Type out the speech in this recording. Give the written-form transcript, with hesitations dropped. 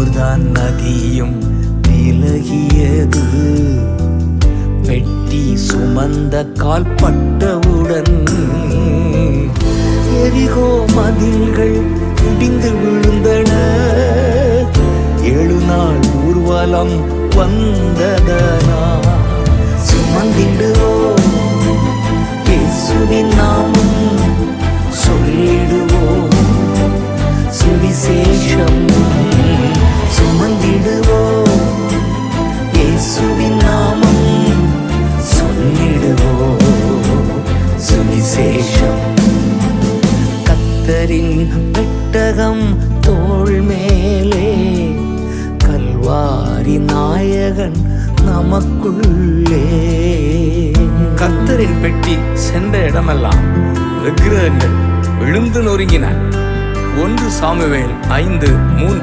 யோர்தான் நதியும் விலகியது, பெட்டி சுமந்த கால்பட்டவுடன் எரிகோ மதில்கள் இடிந்து விழுந்தன. 7 நாள் ஊர்வலம் வந்ததனா சுமந்திடுவோம் இயேசுவின் நாமம் சொல்லிடுவோம், சுவிசேஷம் சுமந்திடுவோம் இயேசுவின் நாமம் சொல்லிடுவோம், சுவிசேஷம். கர்த்தரின் பெட்டகம் தோள் மேலே, கல்வாரி நாயகன் நமக்குள்ளே. கர்த்தரின் பெட்டி சென்ற இடமெல்லாம் விக்கிரகங்கள் விழுந்து நொறுங்கின. 1 சாமுவேல் 5:3.